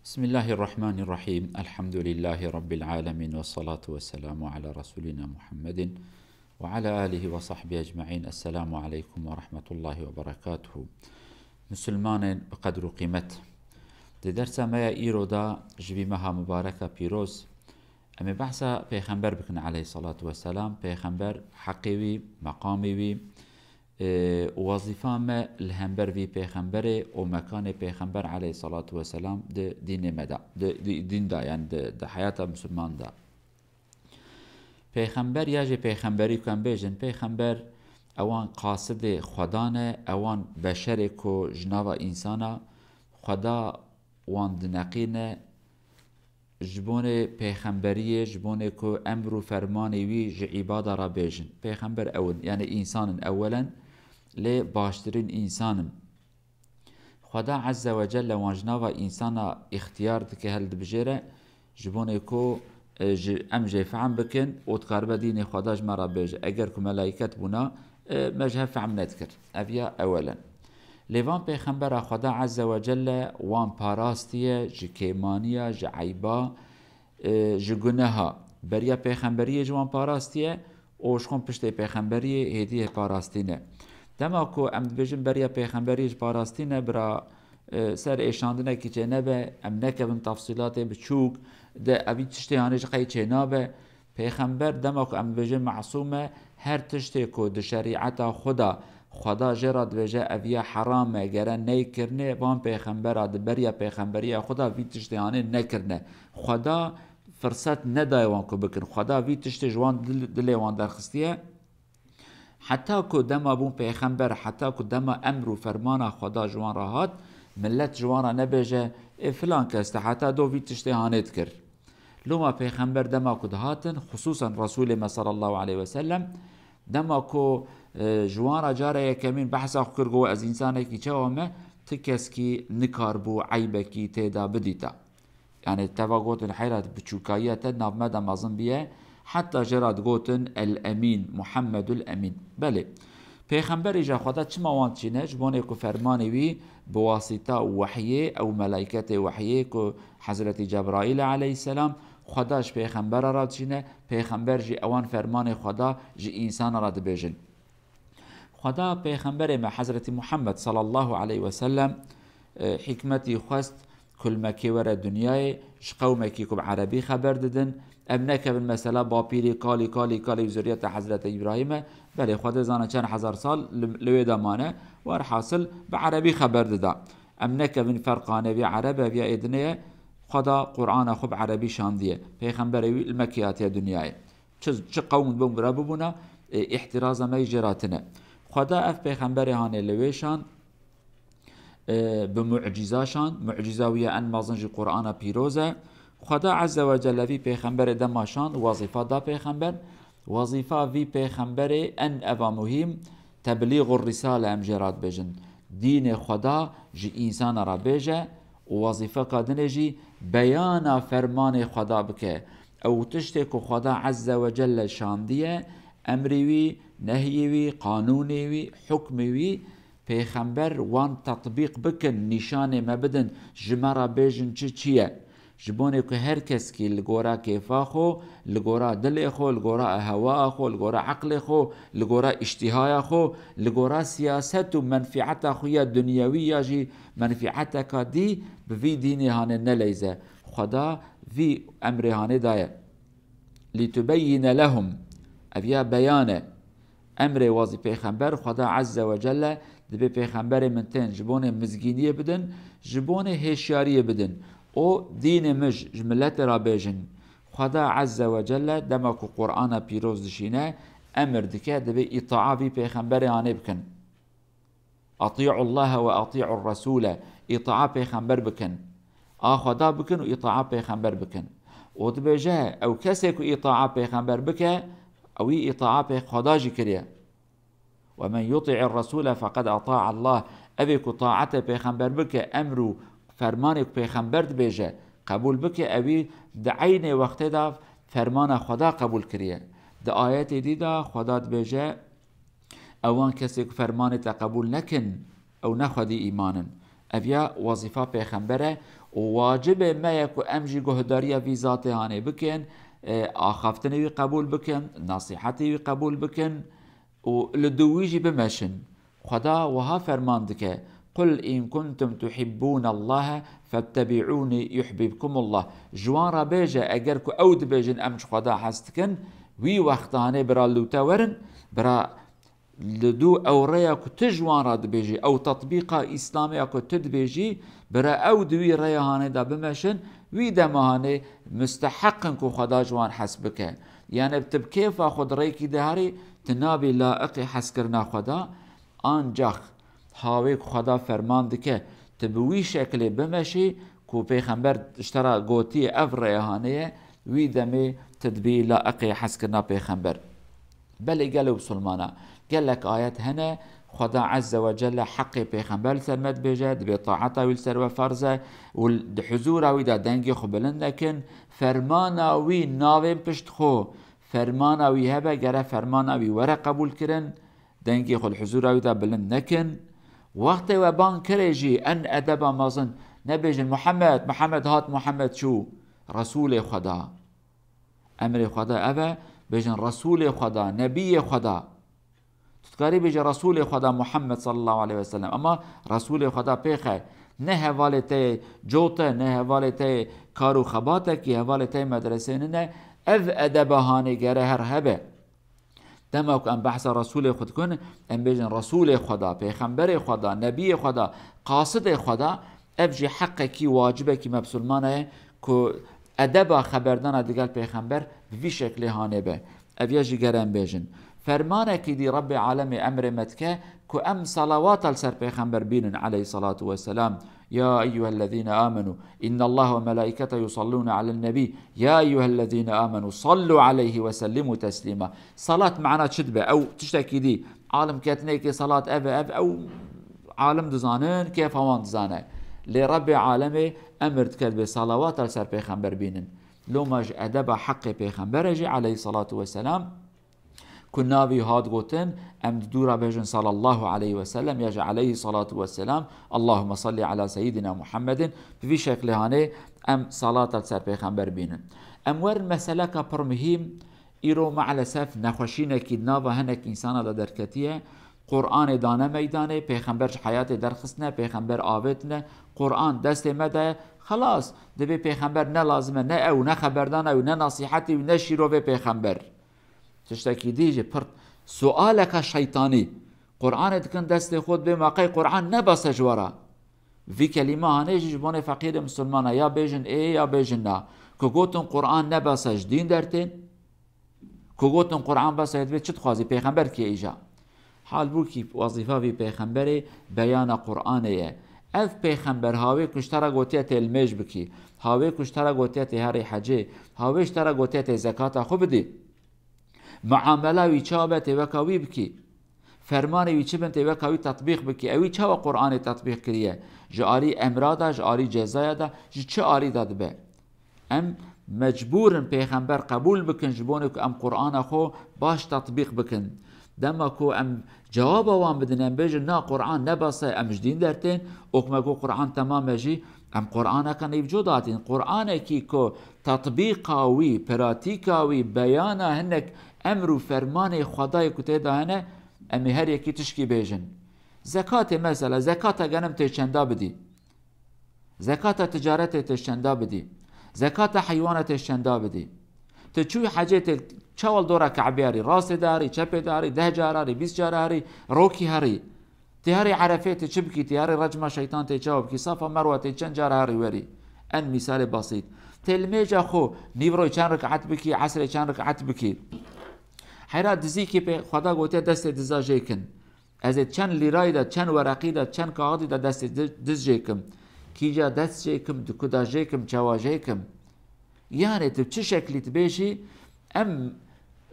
بسم الله الرحمن الرحيم. الحمد لله رب العالمين، والصلاة والسلام على رسولنا محمد وعلى آله وصحبه أجمعين. السلام عليكم ورحمة الله وبركاته. مسلمان بقدر قيمت دي درس ما إيرو دا جبي مها مباركة بيروز أمي بحثا پیغمبر بكن عليه الصلاة والسلام. پیغمبر حقيوي مقامي وظيفة ما الهمبر في پیغمبر ومكان پیغمبر عليه الصلاة والسلام ده دين مدا دين دا يعني ده حياة مسلمان دا. پیغمبر ياجي پیغمبري كان بيجن پیغمبر اوان قاصد خدانه، اوان بشركو جناوا انسانا خدا وان دنقينه جبونه پیغمبریه جبونه که امر و فرمانی وی عباده را بیجن. پیغمبر اول يعني انسان اولا لی باشترین انسان خدا عز وجل وانجناوا انسانا اختیار دکه هل دبجره جبونه که ام جفعم بکن و تقارب دین خدا جمرا بیجه. اگر که ملائکت بونا مجهف فعم ندکر اویا اولا لیوان پیغمبر خدا عز وجل وان پاراستیه جکیمانیه جعیبا جگنها بریا پیغمبریه جوان پاراستیه اوشخون پشت پیغمبریه هدیه پاراستینه. دما کو ام بجن بریا پیغمبریه پاراستینه برا سر ایشاندنه که چه نبه ام نکبن تفصیلات بچوک ده اوی تشتی هانش قی چه نابه پیغمبر دما کو ام بجن معصومه هر تشتی کو ده شریعت خدا جراد وجه اویا حرامه گره نیکرنه وان پیغمبر آده بریا پیغمبری خدا وی تشتیانه نکرنه. خدا فرصت ندای وان کو بکن. خدا وی تشتی جوان دلی وان درخستیه حتی که دما بون پیغمبر حتی که دما امر و فرمان خدا جوان راهات ملت جوان را نبیجه فلان کسته حتی دو وی تشتیانه تکر. لما پیغمبر دما که دهاتن خصوصا رسول ما صلی الله علیه وسلم دما که جوان را جاره یکمین بحثا کرگو از انسانه کی چه وامه تکس کی نکار بو عیبه کی تیدا بدیتا يعني توا قوتن حيرات بچوكايات ناف مدى مازن بيه حتى جراد قوتن الأمين محمد الأمين. بله پیغمبر جا خدا چما وانت چینه جبونه که فرمانی وی بواسطه وحیه او ملائکت وحیه که حضرت جبرائیل علیه السلام خداش پیغمبر را چینه پیغمبر جی اوان فرمان خدا جی انسان را دبیجن. خدا پیغمبر ما حضرت محمد صلی الله علیه وسلم حکمتی خواست كل مكي ورا دنياي شقومكي كب عربي خبر ددن ابنك بالمسألة بابيري كالي وزرية حضرة إبراهيم بله خدا زانا كان 1000 سال لويدا مانا وارحاصل بعربي خبر ددا ابنك من فرقانه بي عربة بيا إدنية خدا قرآن خب عربي شاندية پیغمبروي المكيات يا دنياي چه قوم بون برابونا احتراز ما يجراتنا خدا اف پیغمبر هانه لويشان بمعجزاشان معجزاوية أن مازنج قرآن بيروزة خدا عز وجل في پیغمبر دماشان وظيفة دا پیغمبر وظيفة في پیغمبر أن أفا مهم تبليغ الرسالة أمجرات بجن دين خدا جي إنسان را بيجه ووظيفة كادنه جي بيانا فرمان خدا بك أو تشتك خدا عز وجل شاندية أمريوي نهيوي قانونيوي حكميوي پیغمبر وان تطبیق بکن نشانه مبدن جمرا بیجن چیه جبونه که هر کس که لگورا کیفا خو لگورا دل خو لگورا هوا خو لگورا عقل خو لگورا اشتهای خو لگورا سیاست و منفعت خویا دنیاوی جی منفعت کا دی بوی دینی هانه نلیزه خدا وی امر هانه دایه لتبین لهم اویا بیانه امر وازی پیغمبر خدا عز وجل دبی پیغمبر من تن جبونه مزگینیه بدن جبونه هشیاریه بدن او دین مج جملت را بیجن خدا عز وجل دما که قرآن پیروز دشینه امر دکه دبی اطاعه بی پیغمبر آنه بکن اطیعوا الله و اطیعوا الرسول اطاعه پیغمبر بکن خدا بکن و اطاعه پیغمبر بکن و دبی جه او کسی که اطاعه پیغمبر بکه اوی اطاعه خدا جی کریه ومن يطع الرسول فقد أطاع الله أبيك طاعته پیغمبر بك أمر فرمانك پیغمبر بيجه قبول بك أبي دعين وقت دا فرمان خدا قبول كريه دا آيات دي دا خدا بيجه اوان كسي فرمان قبول نكن او نخدي إيمانا اویا وظیفه پیغمبره و واجب ما یکو امجی گهداری وی ذات هانه بکن، آخافتنی وی قبول بکن، نصیحتی وی قبول بکن و لدویجی بمشن. خدا وها فرمان دکه قل إن كنتم تحبون الله فاتبعوني يحببكم الله. جوان را بيجا اگر کو اود بيجن امش خدا حستكن وی وقتانه برا لوتورن برا لدو اوريا كو تجوان را دبيجي او تطبيقا اسلامي كو تدبيجي برا اود وی ريهانه دا بمشن وی دمهانه مستحقن كو خدا جوان حسبك. يعني بتبكيف خود ريكي دهاري تنابي لائقي حسكرنا خدا آن جخ هاوی خدا فرمان دکه تبوی شکل بمشی کو پیغمبر اشترا گوتی اف ریحانه وی دمی تدبی لائقی حس کرنا پیغمبر. بله قالوا بسلمانا قال لك آيات هنا خدا عز وجل حق پیغمبر سرمت بجد بطاعته والسر وفرزه والحضور ويدا دنگي خبلن لكن فرمانا وي ناوين پشت خو فرمانا وي هبه گره فرمانا وي ورا قبول کرن دنگي خو الحضور ويدا بلند نكن وقت وبان كريجي ان ادب مازن نبيجن محمد هات محمد شو رسول خدا امر خدا ابا بيجن رسول خدا نبي خدا تذكري بيجي رسول خدا محمد صلى الله عليه وسلم اما رسول خدا بيخه نه حوالته جوته نه حوالته کارو خباته کی حوالته مدرسه نه اذ ادبهانه گره هر هبه دما که ام بحث رسول خود کن ام بيجن رسول خدا پیغمبر خدا نبی خدا قاصد خدا ابجي حقه کی واجبه کی مبسلمانه که ادب خبردان دیگر پیغمبر به شکل هانه به اویاجی گرم بیجن فرمانه کی دی رب عالم امر متکه که ام صلوات السر پیغمبر بینن علیه الصلاة والسلام يا أيها الذين آمنوا إن الله وملائكته يصلون على النبي يا أيها الذين آمنوا صلوا عليه وسلموا تسليما. صلاة معنا شدبة أو تشتكي دي عالم كاتنيكي صلاة أف أو عالم دزانين كيف هوان دزانين لرب عالمي أمرت كد بصلوات السر پیغمبر بينن لو ماج أدب حق پیغمبر جي عليه الصلاة والسلام كنا في هاد قوتن أم دورا بيجن صلى الله عليه وسلم يجي عليه الصلاة والسلام اللهم صل على سيدنا محمد في شكل هاني أم صلاة السر پیغمبر بينن أم ور مسألة كبر مهم إيرو مع الأسف نخوشينا كي نافا هنك إنسانا دا دركتية قرآن دانا ميدانه پیغمبر حيات درخصنا پیغمبر آوتنا قرآن دست مده خلاص دبي پیغمبر نه لازمه نه او نه خبردان او نه نصيحتي و نه شیرو به پیغمبر تشتكي ديجي پر سؤالك شيطاني قرآن دكن دست خود به موقع قرآن نباس جوارا في كلمة هنيجي جبون فقير مسلمان يا بيجن ايه يا بيجن نا كوغوتن قرآن نباس دين درتين كوغوتن قرآن بس يدبي چت خوازي پیغمبر كي ايجا حال بو كي وظيفة في پیغمبر بيان قرآنيه اف پیغمبر هاوي كشترا گوتيت المج بكي هاوي كشترا گوتيت هاري حجي هاوي اشترا گوتيت زكاة خو بدي معامله وی چابت وکاوی بکی فرمان وی چبنت وکاوی تطبیق بکی اوی چا قرآن تطبیق کریه جاری امرادا جاری جزایا چه آری داد به ام مجبورن پیغمبر قبول بکن جبونه که ام قرآن خو باش تطبیق بکن دما کو ام جواب وان بدن ام بيجن نا قرآن نباسه ام جدين درتين اوكما کو قرآن تمام جي ام قرآن كان يوجوداتين قرآن كي کو تطبيقاوي براتيكاوي بيانا هنك امر و فرمان خدای کته دهنه امی هر یکی تشکی بیجن زکات مثلا زکات گنم تشندا بدی زکات تجارت تشندا بدی زکات حیوانات تشندا بدی تچوی حاجت چوال دورا کعبیاری راست داری چپ داری 10 جاراری 20 جاراری روکی هری تهاری عرفه تشبکی تهاری رجم شیطان تجاوب کی صفا مروه چند جاراری وری ان مثال بسيط تلمیجا خو نیورو چند رکعت بکی عصر چند رکعت بکی حیرات دزی که به خدا گوته دست دزا جیکن از چند لیرای دا چند ورقی دا چند کاغدی دا دست دز جیکم کیجا دست جیکم دکودا جیکم چوا جیکم یعنی تو چه شکلی تبیشی ام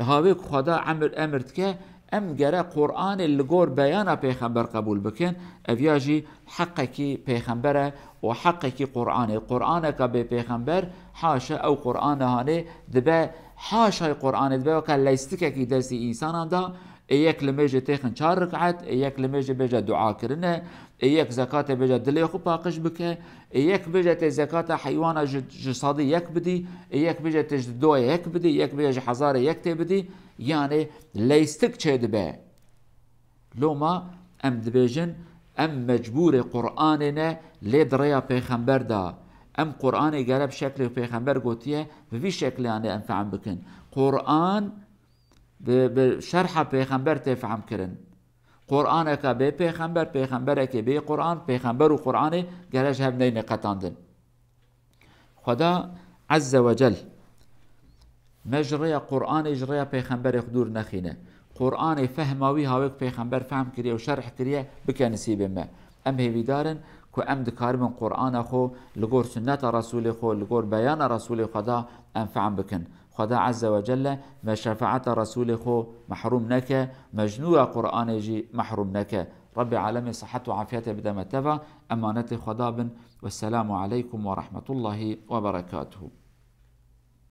هاوی خدا امرت که ام گره قرآن لگور بیانا پیغمبر قبول بکن اویاجی حقکی پیغمبره و حقکی قرآن که به پیغمبر حاشا او قرآن هانه دبه حاشای قرآن دبه وکا لیستکه کی دستی انسان دا ایک لمیجه تیخن 4 رکعت، ایک لمیجه بیجه دعا کرنه، ایک زکات بیجه دلی خو پاقش بکه، ایک بیجه تی زکات حیوان جسادی یک بدی، ایک بیجه تی دو یک بدی، ایک بیجه هزار یک تی بدی. یعنی لیستک چه دبه لو ما ام دبیجن ام مجبور قرآن نه لید ریا پیغمبر دا، ام قرآن گرب شکل پیغمبر گوتیه به شکل یعنی ام فهم بکن قرآن بشرح پیغمبر تفهم کرن قرآن که به پیغمبر، پیغمبر که به قرآن، پیغمبر و قرآن گرش هم نین قطاندن. خدا عز وجل مجرى قرآن اجرى پیغمبر خدور نخینه قرآن فهماوی هاوک پیغمبر فهم کریه و شرح کریه بکه نصیب ما. ام هیوی دارن که ام دکار من قرآن خو لگور سنت رسول خو لگور بیان رسول خدا ام فهم بکن. خدا عز وجل ما شفاعت رسول خو محروم نکه، مجنوع قرآن جی محروم نکه. رب العالمین صحت و عافیت بدم تفا امانت خدا بن. والسلام عليكم ورحمة الله وبركاته.